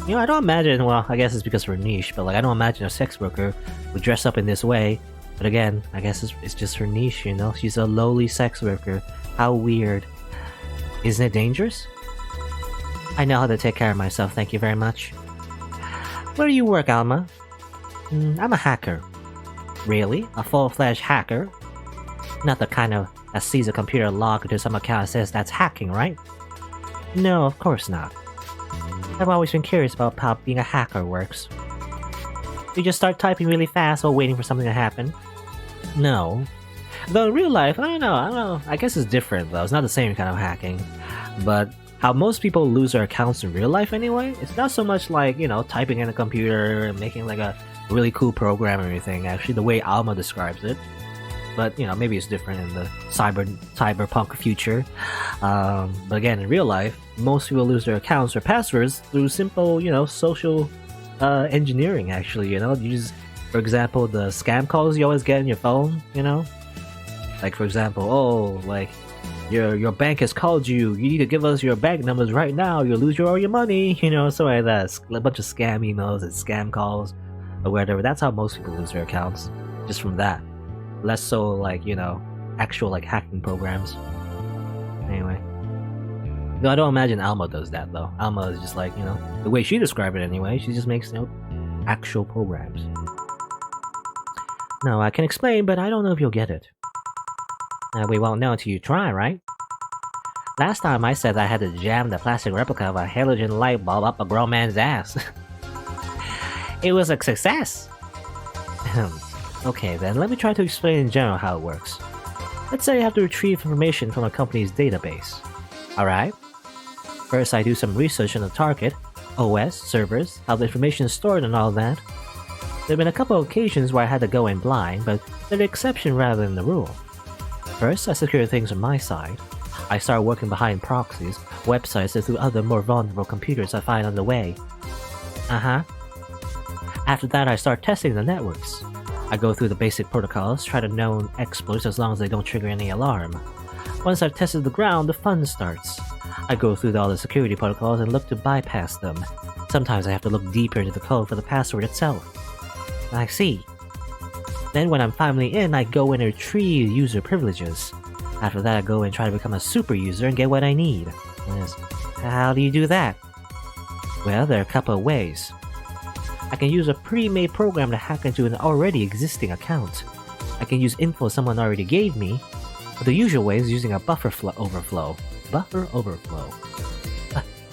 You know, I don't imagine, well, I guess it's because we're niche, but like, I don't imagine a sex worker would dress up in this way. But again, I guess it's just her niche, you know? She's a lowly sex worker. How weird. Isn't it dangerous? I know how to take care of myself, thank you very much. Where do you work, Alma? I'm a hacker. Really? A full-fledged hacker? Not the kind of that sees a computer log into some account and says that's hacking, right? No, of course not. I've always been curious about how being a hacker works. You just start typing really fast while waiting for something to happen? No. Though in real life, I don't know. I guess it's different though. It's not the same kind of hacking. But how most people lose their accounts in real life anyway, it's not so much like, you know, typing in a computer and making like a really cool program or anything. Actually, the way Alma describes it. But, you know, maybe it's different in the cyberpunk future. But again, in real life, most people lose their accounts or passwords through simple, you know, social engineering, actually, you know? You just, for example, the scam calls you always get on your phone, you know? Like, for example, oh, like, your bank has called you, you need to give us your bank numbers right now, you'll lose all your money, you know, something like that. A bunch of scam emails and scam calls, or whatever. That's how most people lose their accounts, just from that. Less so, like, you know, actual, like, hacking programs. Anyway. No, I don't imagine Alma does that, though. Alma is just like, you know, the way she described it anyway, she just makes, you know, actual programs. No, I can explain, but I don't know if you'll get it. We won't know until you try, right? Last time I said I had to jam the plastic replica of a halogen light bulb up a grown man's ass. It was a success! Okay then, let me try to explain in general how it works. Let's say I have to retrieve information from a company's database. Alright? First I do some research on the target, OS, servers, how the information is stored and all that. There have been a couple of occasions where I had to go in blind, but they're the exception rather than the rule. First, I secure things on my side. I start working behind proxies, websites, and through other more vulnerable computers I find on the way. After that, I start testing the networks. I go through the basic protocols, try to known exploits as long as they don't trigger any alarm. Once I've tested the ground, the fun starts. I go through all the security protocols and look to bypass them. Sometimes I have to look deeper into the code for the password itself. I see. Then when I'm finally in, I go and retrieve user privileges. After that, I go and try to become a super user and get what I need. Yes. How do you do that? Well, there are a couple of ways. I can use a pre-made program to hack into an already existing account. I can use info someone already gave me, but the usual way is using a buffer overflow. Buffer overflow.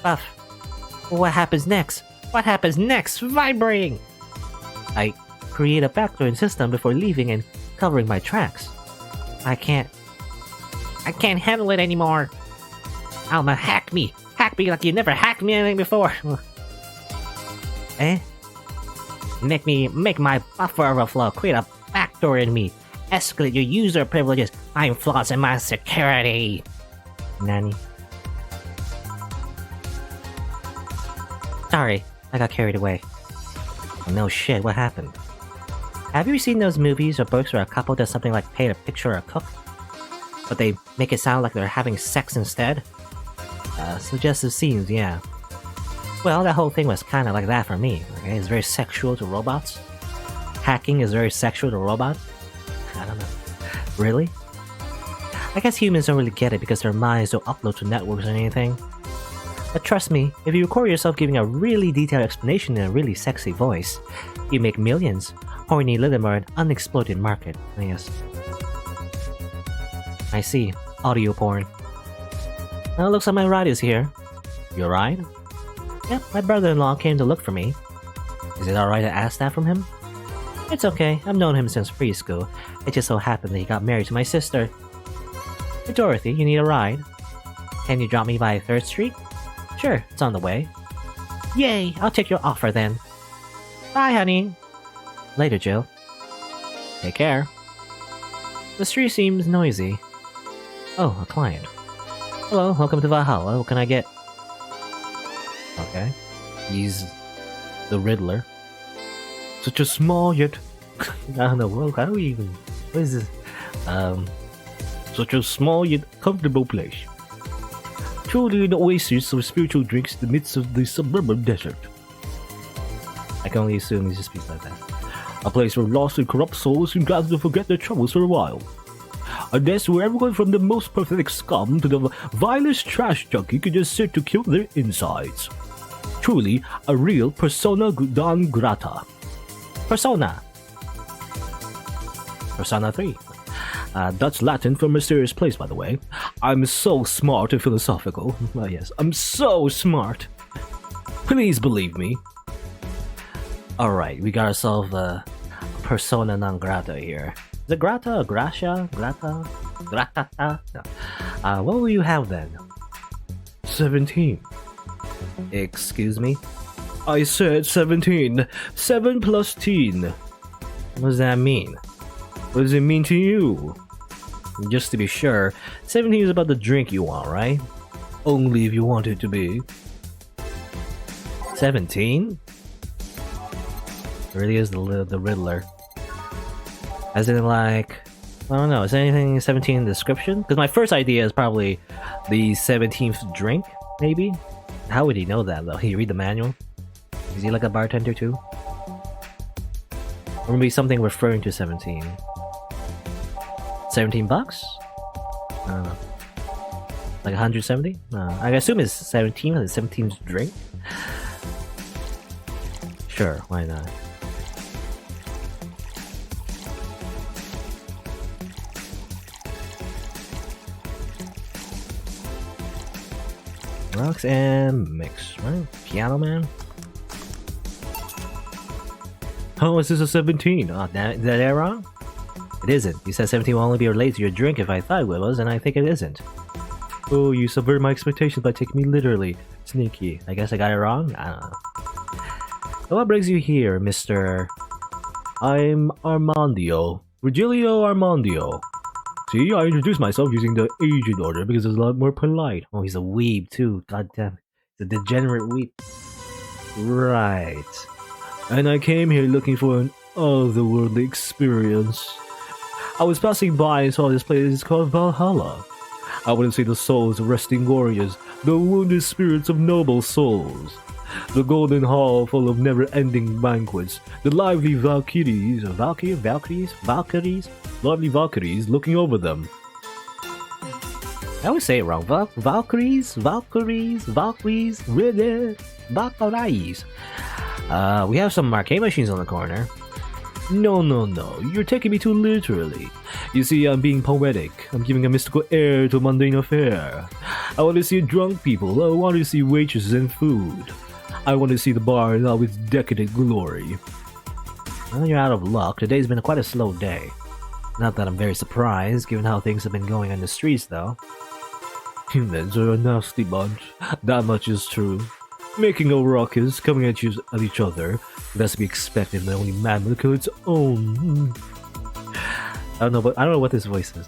Buff. What happens next? What happens next? Vibrating! I create a backdoor system before leaving and covering my tracks. I can't handle it anymore. Alma, hack me! Hack me like you never hacked me anything before! Make my buffer overflow, create a backdoor in me, escalate your user privileges, find flaws in my security. Nanny. Sorry, I got carried away. No shit, what happened? Have you seen those movies or books where a couple does something like paint a picture or cook? But they make it sound like they're having sex instead? Suggestive scenes, yeah. Well, that whole thing was kinda like that for me, okay? It's very sexual to robots. Hacking is very sexual to robots. I don't know. Really? I guess humans don't really get it because their minds don't upload to networks or anything. But trust me, if you record yourself giving a really detailed explanation in a really sexy voice, you make millions. Horny little are an unexploited market, I guess. I see. Audio porn. Well, looks like my ride is here. You alright? Yep, my brother-in-law came to look for me. Is it alright to ask that from him? It's okay, I've known him since preschool. It just so happened that he got married to my sister. Hey Dorothy, you need a ride? Can you drop me by 3rd Street? Sure, it's on the way. Yay, I'll take your offer then. Bye, honey. Later, Jill. Take care. The street seems noisy. Oh, a client. Hello, welcome to Valhalla. What can I get? Okay. He's the Riddler. Such a small yet... I don't know, well, how do we even... What is this? Such a small yet comfortable place. Truly an oasis of spiritual drinks in the midst of the suburban desert. I can only assume he just speaks like that. A place where lost and corrupt souls can gather to forget their troubles for a while. A nest where everyone from the most pathetic scum to the vilest trash junkie can just sit to kill their insides. Truly, a real persona non grata. Persona. Persona 3. Dutch Latin for mysterious place, by the way. I'm so smart and philosophical. Yes, I'm so smart. Please believe me. Alright, we got ourselves a persona non grata here. Is it grata? Gracia? Grata? Gratata? No. What will you have then? 17. Excuse me? I said 17. 7 plus teen. What does that mean? What does it mean to you? Just to be sure, 17 is about the drink you want, right? Only if you want it to be. 17? It really is the Riddler. As in, like, I don't know, is there anything 17 in the description? Because my first idea is probably the 17th drink, maybe? How would he know that, though? He read the manual? Is he like a bartender, too? Or maybe something referring to 17. 17 bucks? I don't know. Like 170? I assume it's 17, and the 17th drink? Sure, why not? Rocks and mix, right? Piano Man. Oh, is this a 17? Oh, is that wrong? It isn't. You said 17 will only be related to your drink if I thought it was, and I think it isn't. Oh, you subvert my expectations by taking me literally. Sneaky. I guess I got it wrong? I don't know. So what brings you here, Mr. I'm Armandio. Virgilio Armandio. See, I introduced myself using the agent order because it's a lot more polite. Oh, he's a weeb too. God damn. He's a degenerate weeb. Right. And I came here looking for an otherworldly experience. I was passing by and saw this place called Valhalla. I want to see the souls of resting warriors, the wounded spirits of noble souls. The golden hall full of never-ending banquets, the lively Valkyries looking over them. I always say it wrong. Valkyries, Riddler, Valkyries. We have some arcade machines on the corner. No, you're taking me too literally. You see, I'm being poetic. I'm giving a mystical air to a mundane affair. I want to see drunk people. I want to see waitresses and food. I want to see the bar in all its decadent glory. Well, you're out of luck. Today's been quite a slow day. Not that I'm very surprised, given how things have been going on the streets, though. Humans are a nasty bunch. That much is true. Making a ruckus, coming at each other. That's to be expected when only man will kill its own. I don't know what this voice is.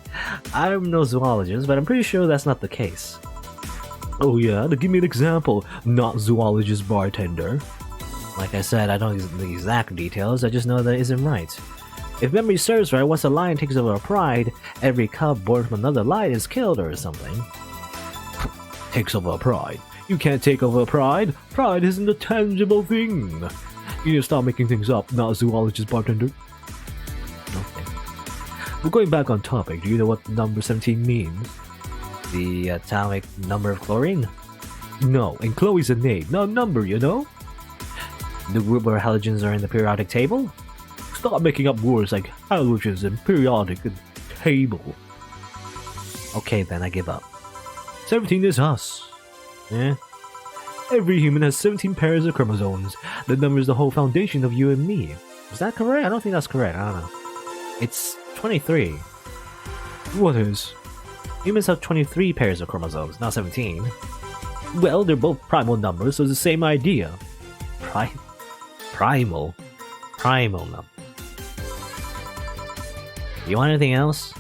I'm no zoologist, but I'm pretty sure that's not the case. Oh yeah, to give me an example, not zoologist bartender. Like I said, I don't know the exact details, I just know that it isn't right. If memory serves right, once a lion takes over a pride, every cub born from another lion is killed or something. Takes over a pride. You can't take over a pride. Pride isn't a tangible thing. You need to stop making things up, not a zoologist bartender. Okay. We're going back on topic. Do you know what number 17 means? The atomic number of chlorine? No, and Chloe's a name, not a number, you know? The group where halogens are in the periodic table? Stop making up words like halogens and periodic and table. Okay then, I give up. 17 is us. Eh? Every human has 17 pairs of chromosomes. That number is the whole foundation of you and me. Is that correct? I don't think that's correct, I don't know. It's 23. What is? Humans have 23 pairs of chromosomes, not 17. Well, they're both primal numbers, so it's the same idea. Primal number. You want anything else?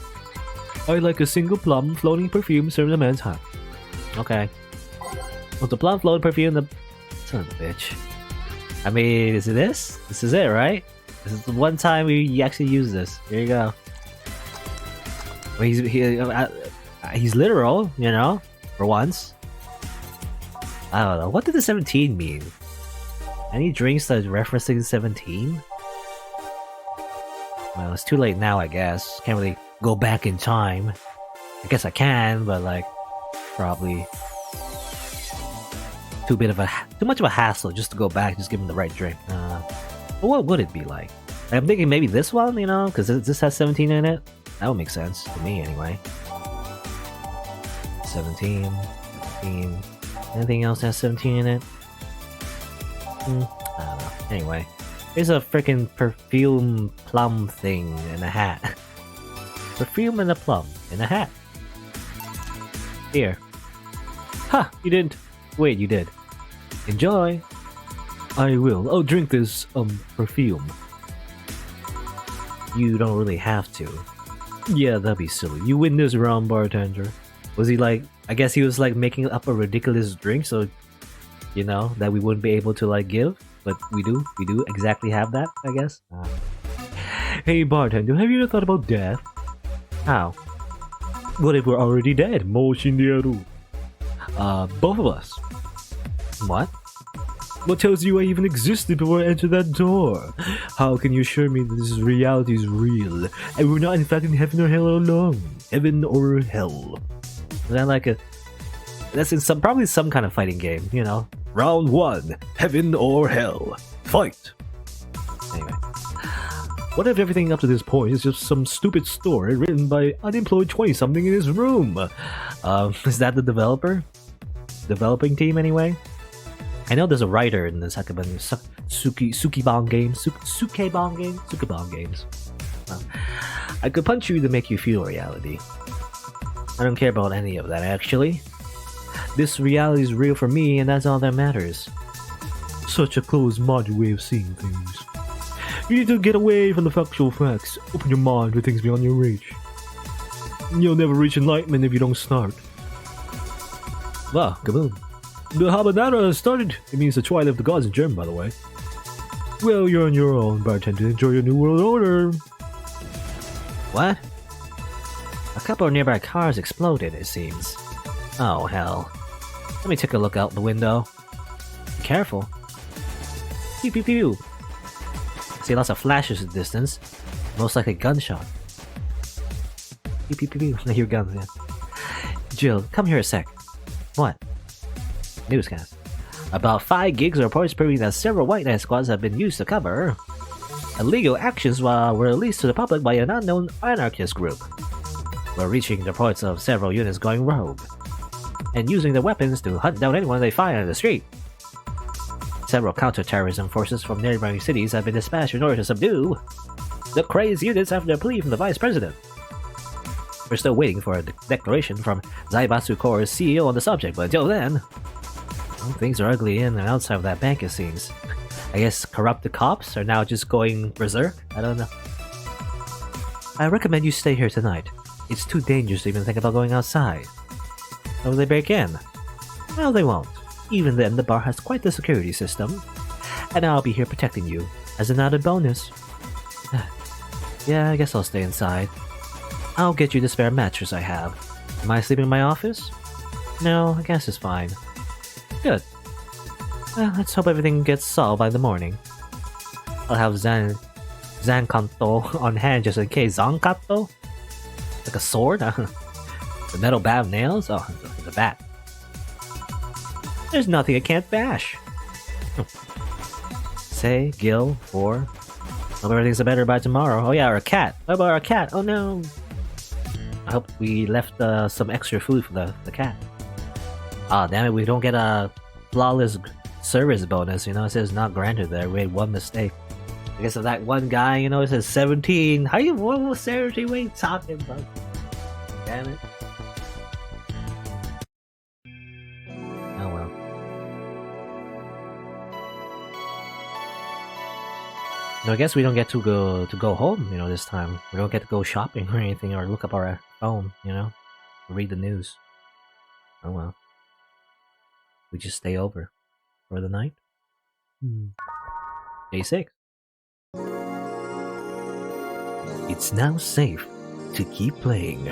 I like a single plum floating perfume served in a man's hat. Okay. With the plum floating perfume, the son of a bitch. I mean, is it this? This is it, right? This is the one time we actually use this. Here you go. Well, he's literal, you know, for once. I don't know. What did the 17 mean? Any drinks that referencing 17? Well, it's too late now, I guess. Can't really go back in time. I guess I can, but like, probably too much of a hassle just to go back, just give him the right drink. But what would it be like? I'm thinking maybe this one, you know, because this has 17 in it. That would make sense to me, anyway. 17. Anything else has 17 in it? I don't know. Anyway, here's a freaking perfume plum thing in a hat. Perfume and a plum in a hat. Here. Ha! You didn't. Wait, you did. Enjoy. I will. Oh, drink this perfume. You don't really have to. Yeah, that'd be silly. You win this round, bartender. Was he like? I guess he was like making up a ridiculous drink, so you know that we wouldn't be able to like give, but we do exactly have that, I guess. Hey bartender, have you ever thought about death? How? What if we're already dead? Moshinderu. Both of us. What? What tells you I even existed before I entered that door? How can you assure me that this reality is real and we're not in fact in heaven or hell alone? Heaven or hell? Is that like that's in probably some kind of fighting game, you know? Round 1, heaven or hell. Fight! Anyway. What if everything up to this point is just some stupid story written by unemployed 20-something in his room? Is that the developer? developing team anyway? I know there's a writer in the Sukeban games. Sukeban games. Well, I could punch you to make you feel reality. I don't care about any of that, actually. This reality is real for me, and that's all that matters. Such a closed-minded way of seeing things. You need to get away from the factual facts. Open your mind to things beyond your reach. You'll never reach enlightenment if you don't start. Wow, kaboom. The Habanada has started. It means the twilight of the gods in German, by the way. Well, you're on your own, bartender. Enjoy your new world order. What? A couple of nearby cars exploded, it seems. Oh, hell. Let me take a look out the window. Be careful. Pew pew pew. I see lots of flashes in the distance. Most likely gunshot. Pew pew pew pew. I hear guns, yeah. Jill, come here a sec. What? Newscast. About 5 gigs of reports proving that several White Knight squads have been used to cover illegal actions were released to the public by an unknown anarchist group. We're reaching reports of several units going rogue and using their weapons to hunt down anyone they find on the street. Several counter-terrorism forces from neighboring cities have been dispatched in order to subdue the crazed units after a plea from the Vice President. We're still waiting for a declaration from Zaibatsu Corps' CEO on the subject, but until then, well, things are ugly in and outside of that bank, it seems. I guess corrupted cops are now just going berserk? I don't know. I recommend you stay here tonight. It's too dangerous to even think about going outside. How will they break in? Well, they won't. Even then, the bar has quite the security system. And I'll be here protecting you, as an added bonus. Yeah, I guess I'll stay inside. I'll get you the spare mattress I have. Am I sleeping in my office? No, I guess it's fine. Good. Well, let's hope everything gets solved by the morning. I'll have Zankanto on hand just in case. Zankanto? Like a sword? The metal bat of nails? Oh, the bat. There's nothing I can't bash. Say, Gil, 4. Hope everything's better by tomorrow. Oh yeah, our cat. What about our cat? Oh no. I hope we left some extra food for the cat. Ah, damn it, we don't get a flawless service bonus, you know, it says not granted there, we made one mistake. I guess of that one guy, you know, it says 17. How you, what was 17? What are you talking about? Damn it. Oh well. No, I guess we don't get to go home, you know, this time. We don't get to go shopping or anything, or look up our phone, you know, read the news. Oh well. We just stay over for the night. Day 6. It's now safe to keep playing.